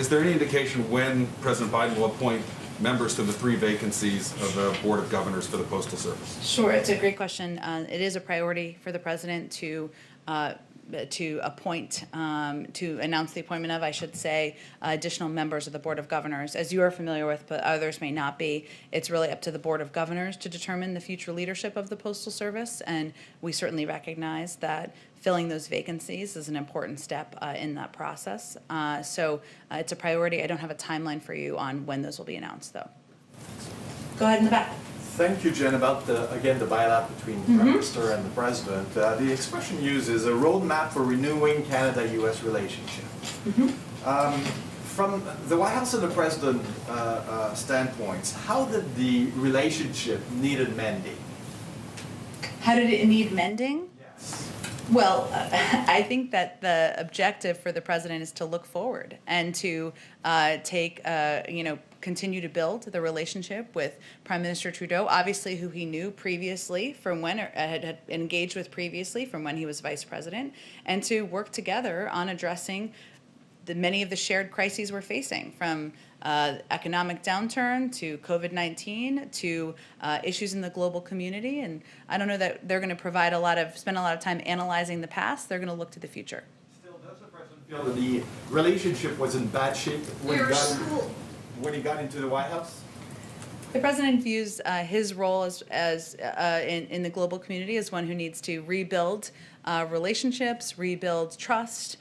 there any indication when President Biden will appoint members to the 3 vacancies of the Board of Governors for the Postal Service? Sure, it's a great question. It is a priority for the president to appoint, to announce the appointment of, I should say, additional members of the Board of Governors. As you are familiar with, but others may not be, it's really up to the Board of Governors to determine the future leadership of the Postal Service, and we certainly recognize that filling those vacancies is an important step in that process. So it's a priority. I don't have a timeline for you on when those will be announced, though. Go ahead in the back. Thank you, Jen. About the bilateral between the Prime Minister and the President. The expression used is a roadmap for renewing Canada-U.S. relationship. From the White House and the President standpoints, how did the relationship needed mending? How did it need mending? Yes. Well, I think that the objective for the president is to look forward and to continue to build the relationship with Prime Minister Trudeau, obviously who he knew previously from when, or had engaged with previously from when he was vice president, and to work together on addressing many of the shared crises we're facing, from economic downturn to COVID-19 to issues in the global community. And I don't know that they're going to spend a lot of time analyzing the past. They're going to look to the future. Still, does the President feel that the relationship was in bad shape when he got into the White House? The president views his role in the global community as one who needs to rebuild relationships, rebuild trust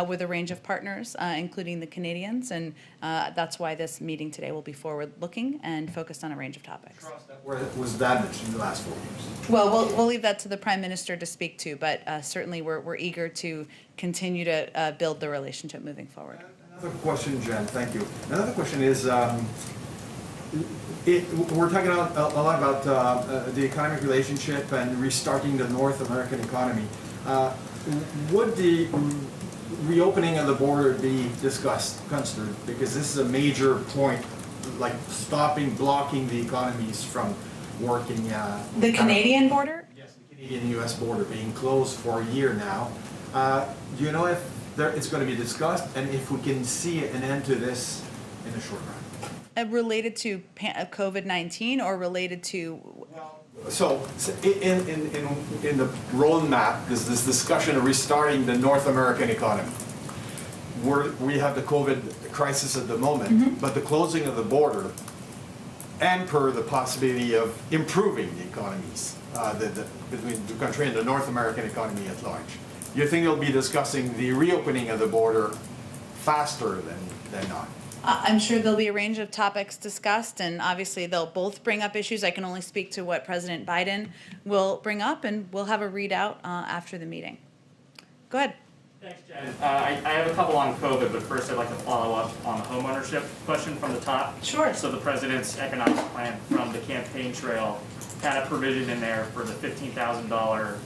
with a range of partners, including the Canadians, and that's why this meeting today will be forward-looking and focused on a range of topics. Trust that was damaged in the last 4 years. Well, we'll leave that to the Prime Minister to speak to, but certainly we're eager to continue to build the relationship moving forward. Another question, Jen. Thank you. Another question is. We're talking a lot about the economic relationship and restarting the North American economy. Would the reopening of the border be considered? Because this is a major point, like blocking the economies from working. The Canadian border? Yes, the Canadian-U.S. border being closed for a year now. Do you know if it's going to be discussed and if we can see an end to this in the short run? Related to COVID-19 or related to? So in the roadmap, there's this discussion of restarting the North American economy. We have the COVID crisis at the moment, but the closing of the border anchor the possibility of improving the economies between the country and the North American economy at large. You think they'll be discussing the reopening of the border faster than not? I'm sure there'll be a range of topics discussed, and obviously they'll both bring up issues. I can only speak to what President Biden will bring up, and we'll have a readout after the meeting. Go ahead. Thanks, Jen. I have a couple on COVID, but first I'd like to follow up on the homeownership question from the top. Sure. So the president's economic plan from the campaign trail had a provision in there for the $15,000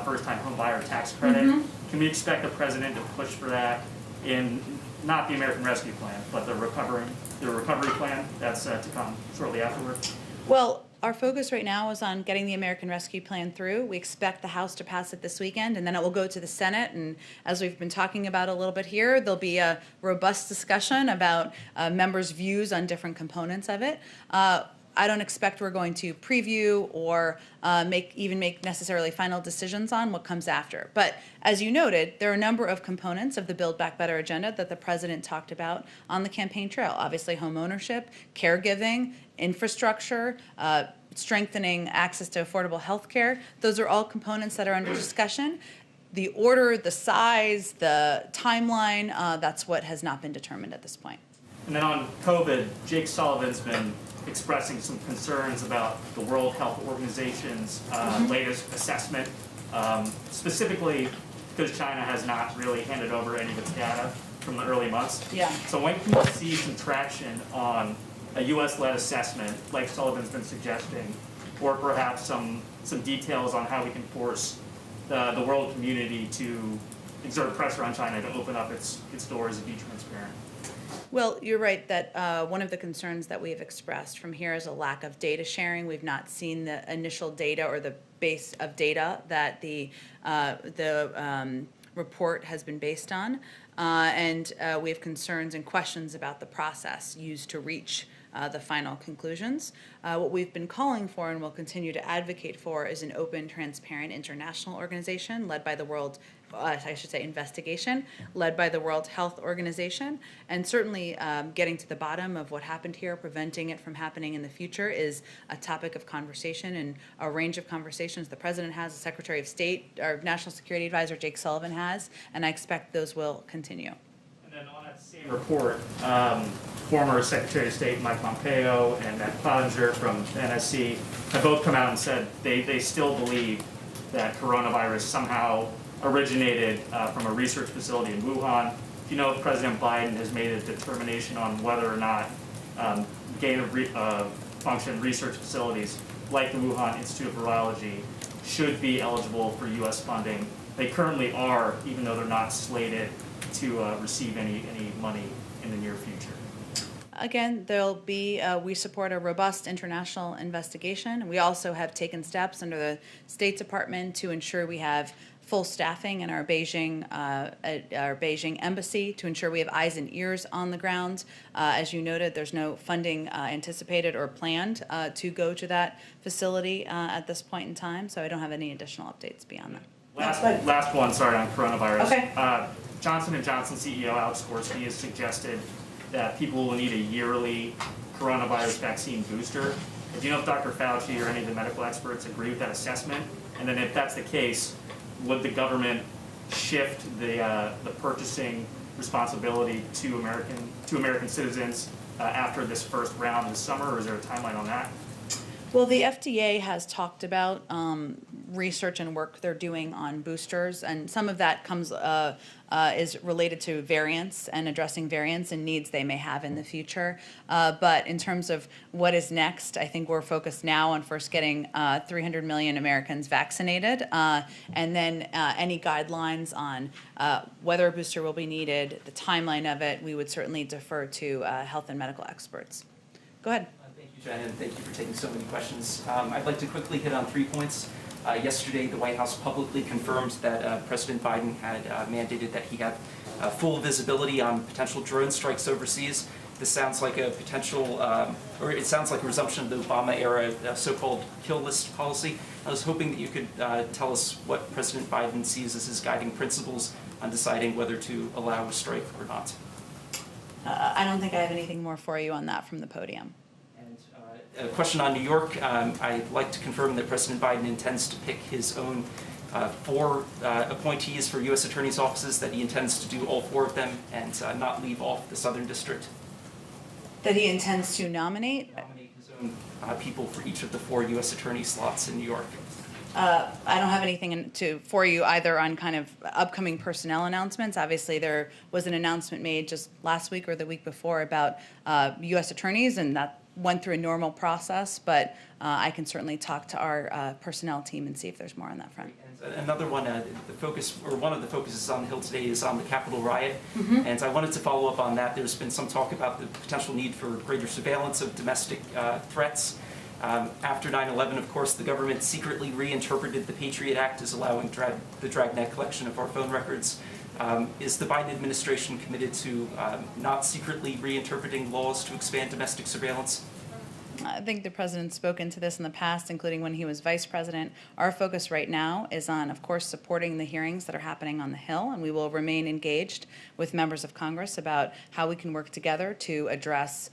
first-time home buyer tax credit. Can we expect the president to push for that in not the American Rescue Plan, but the recovery plan that's to come shortly afterward? Well, our focus right now is on getting the American Rescue Plan through. We expect the House to pass it this weekend, and then it will go to the Senate. And as we've been talking about a little bit here, there'll be a robust discussion about members' views on different components of it. I don't expect we're going to preview or make necessarily final decisions on what comes after. But as you noted, there are a number of components of the Build Back Better agenda that the president talked about on the campaign trail. Obviously, homeownership, caregiving, infrastructure, strengthening access to affordable health care. Those are all components that are under discussion. The order, the size, the timeline, that's what has not been determined at this point. And then on COVID, Jake Sullivan's been expressing some concerns about the World Health Organization's latest assessment, specifically because China has not really handed over any of its data from the early months. Yeah. So when can we see some traction on a U.S.-led assessment, like Sullivan's been suggesting, or perhaps some details on how we can force the world community to exert pressure on China to open up its doors and be transparent? Well, you're right that one of the concerns that we have expressed from here is a lack of data sharing. We've not seen the initial data or the base of data that the report has been based on. And we have concerns and questions about the process used to reach the final conclusions. What we've been calling for and will continue to advocate for is an open, transparent international organization led by the investigation led by the World Health Organization. And certainly getting to the bottom of what happened here, preventing it from happening in the future is a topic of conversation and a range of conversations the President has, the Secretary of State, our National Security Advisor Jake Sullivan has, and I expect those will continue. And then on that Same report, former Secretary of State Mike Pompeo and Matt Cloninger from NSC have both come out and said they still believe that coronavirus somehow originated from a research facility in Wuhan. Do you know if President Biden has made a determination on whether or not gain-of-function research facilities like the Wuhan Institute of Virology should be eligible for U.S. funding? They currently are, even though they're not slated to receive any money in the near future. Again, there'll be, we support a robust international investigation. We also have taken steps under the State Department to ensure we have full staffing in our Beijing embassy to ensure we have eyes and ears on the ground. As you noted, there's no funding anticipated or planned to go to that facility at this point in time, so I don't have any additional updates beyond that. Last one, sorry, on coronavirus. Okay. Johnson & Johnson CEO Alex Gorsky has suggested that people will need a yearly coronavirus vaccine booster. Do you know if Dr. Fauci or any of the medical experts agree with that assessment? And then if that's the case, would the government shift the purchasing responsibility to American citizens after this first round this summer, or is there a timeline on that? Well, the FDA has talked about research and work they're doing on boosters, and some of that comes is related to variants and addressing variants and needs they may have in the future. But in terms of what is next, I think we're focused now on first getting 300 million Americans vaccinated, and then any guidelines on whether a booster will be needed, the timeline of it, we would certainly defer to health and medical experts. Go ahead. Thank you, Jen, and thank you for taking so many questions. I'd like to quickly hit on 3 points. Yesterday, the White House publicly confirmed that President Biden had mandated that he have full visibility on potential drone strikes overseas. This sounds like a potential, or it sounds like a resumption of the Obama-era so-called kill list policy. I was hoping that you could tell us what President Biden sees as his guiding principles on deciding whether to allow a strike or not. I don't think I have anything more for you on that from the podium. A question on New York. I'd like to confirm that President Biden intends to pick his own 4 appointees for U.S. attorneys' offices, that he intends to do all 4 of them and not leave off the Southern District. That he intends to nominate? Nominate his own people for each of the 4 U.S. attorney slots in New York. I don't have anything for you either on kind of upcoming personnel announcements. Obviously, there was an announcement made just last week or the week before about U.S. attorneys, and that went through a normal process, but I can certainly talk to our personnel team and see if there's more on that front. And another one, the focus, or one of the focuses on the Hill today is on the Capitol riot, and I wanted to follow up on that. There's been some talk about the potential need for greater surveillance of domestic threats. After 9/11, of course, the government secretly reinterpreted the Patriot Act as allowing the dragnet collection of our phone records. Is the Biden administration committed to not secretly reinterpreting laws to expand domestic surveillance? I think the president's spoken to this in the past, including when he was vice president. Our focus right now is on, of course, supporting the hearings that are happening on the Hill, and we will remain engaged with members of Congress about how we can work together to address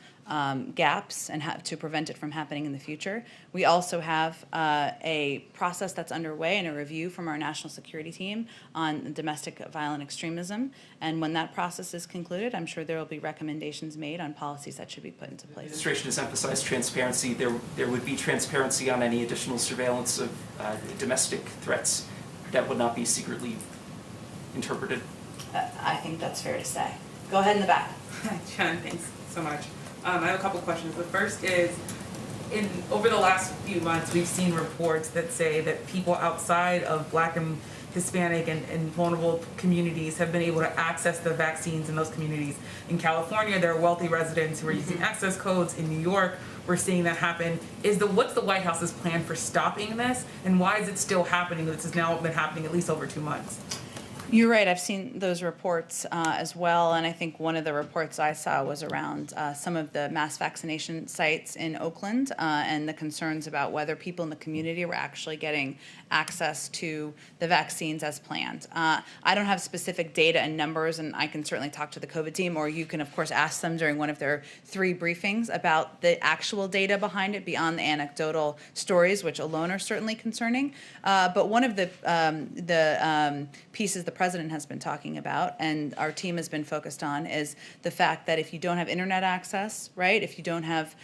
gaps and to prevent it from happening in the future. We also have a process that's underway and a review from our national security team on domestic violent extremism. And when that process is concluded, I'm sure there will be recommendations made on policies that should be put into place. The administration has emphasized transparency. There would be transparency on any additional surveillance of domestic threats that would not be secretly interpreted. I think that's fair to say. Go ahead in the back. Hi, Jen, thanks so much. I have a couple questions. The first is, over the last few months, we've seen reports that say that people outside of Black and Hispanic and vulnerable communities have been able to access the vaccines in those communities. In California, there are wealthy residents who are using access codes. In New York, we're seeing that happen. What's the White House's plan for stopping this, and why is it still happening? This has now been happening at least over 2 months. You're right. I've seen those reports as well, and I think one of the reports I saw was around some of the mass vaccination sites in Oakland and the concerns about whether people in the community were actually getting access to the vaccines as planned. I don't have specific data and numbers, and I can certainly talk to the COVID team, or you can, of course, ask them during one of their 3 briefings about the actual data behind it beyond the anecdotal stories, which alone are certainly concerning. But one of the pieces the president has been talking about and our team has been focused on is the fact that if you don't have internet access, right, if you don't have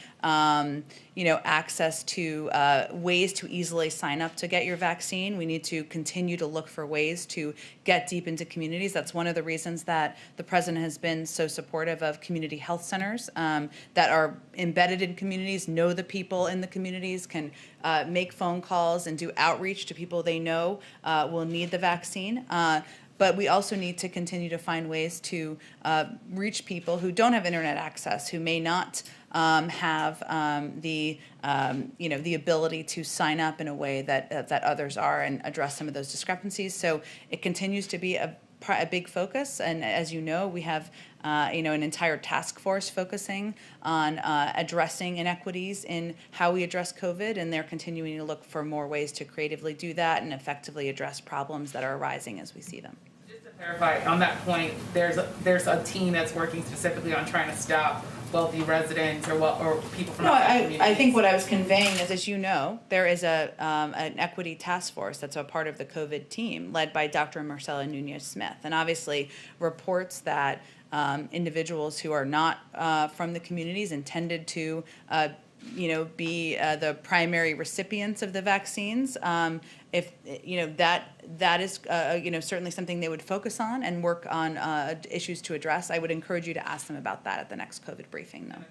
access to ways to easily sign up to get your vaccine, we need to continue to look for ways to get deep into communities. That's one of the reasons that the president has been so supportive of community health centers that are embedded in communities, know the people in the communities, can make phone calls and do outreach to people they know will need the vaccine. But we also need to continue to find ways to reach people who don't have internet access, who may not have the ability to sign up in a way that others are, and address some of those discrepancies. So it continues to be a big focus, and as you know, we have an entire task force focusing on addressing inequities in how we address COVID, and they're continuing to look for more ways to creatively do that and effectively address problems that are arising as we see them. Just to clarify, on that point, there's a team that's working specifically on trying to stop wealthy residents or people from outside communities. I think what I was conveying is, as you know, there is an equity task force that's a part of the COVID team led by Dr. Marcela Nunez-Smith. And obviously reports that individuals who are not from the communities intended to be the primary recipients of the vaccines, if that is certainly something they would focus on and work on issues to address. I would encourage you to ask them about that at the next COVID briefing, though.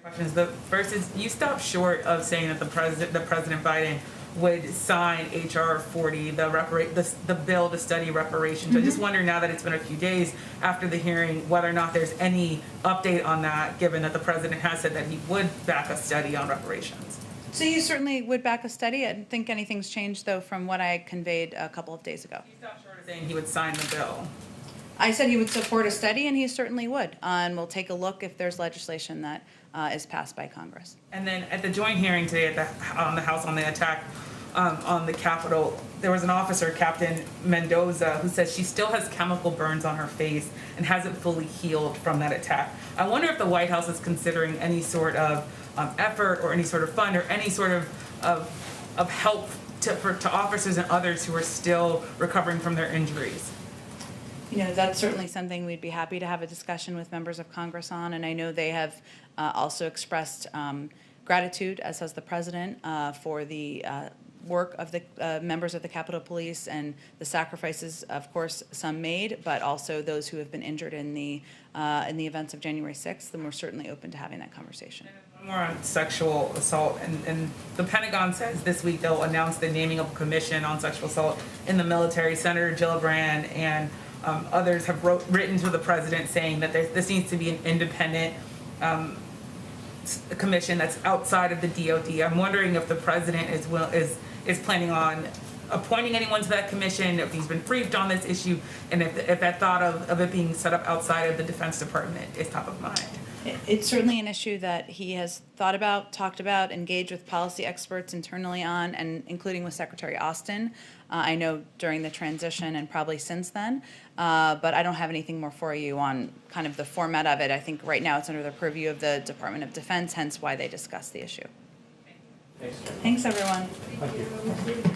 Questions. The first is, you stopped short of saying that President Biden would sign H.R. 40, the bill to study reparations. I just wonder, now that it's been a few days after the hearing, whether or not there's any update on that, given that the president has said that he would back a study on reparations. So you certainly would back a study. I don't think anything's changed, though, from what I conveyed a couple of days ago. He stopped short of saying he would sign the bill. I said he would support a study, and he certainly would. And we'll take a look if there's legislation that is passed by Congress. And then at the joint hearing today on the House on the attack on the Capitol, there was an officer, Captain Mendoza, who says she still has chemical burns on her face and hasn't fully healed from that attack. I wonder if the White House is considering any sort of effort or any sort of fund or any sort of help to officers and others who are still recovering from their injuries. That's certainly something we'd be happy to have a discussion with members of Congress on, and I know they have also expressed gratitude, as has the president, for the work of the members of the Capitol Police and the sacrifices, of course, some made, but also those who have been injured in the events of January 6th, and we're certainly open to having that conversation. More on sexual assault, and the Pentagon says this week they'll announce the naming of a commission on sexual assault in the military. Senator Gillibrand and others have written to the president saying that this needs to be an independent commission that's outside of the DOD. I'm wondering if the president is planning on appointing anyone to that commission, if he's been briefed on this issue, and if that thought of it being set up outside of the Defense Department is top of mind. It's certainly an issue that he has thought about, talked about, engaged with policy experts internally on, and including with Secretary Austin. I know during the transition and probably since then, but I don't have anything more for you on kind of the format of it. I think right now it's under the purview of the Department of Defense, hence why they discussed the issue. Thanks. Thanks, everyone. Thank you.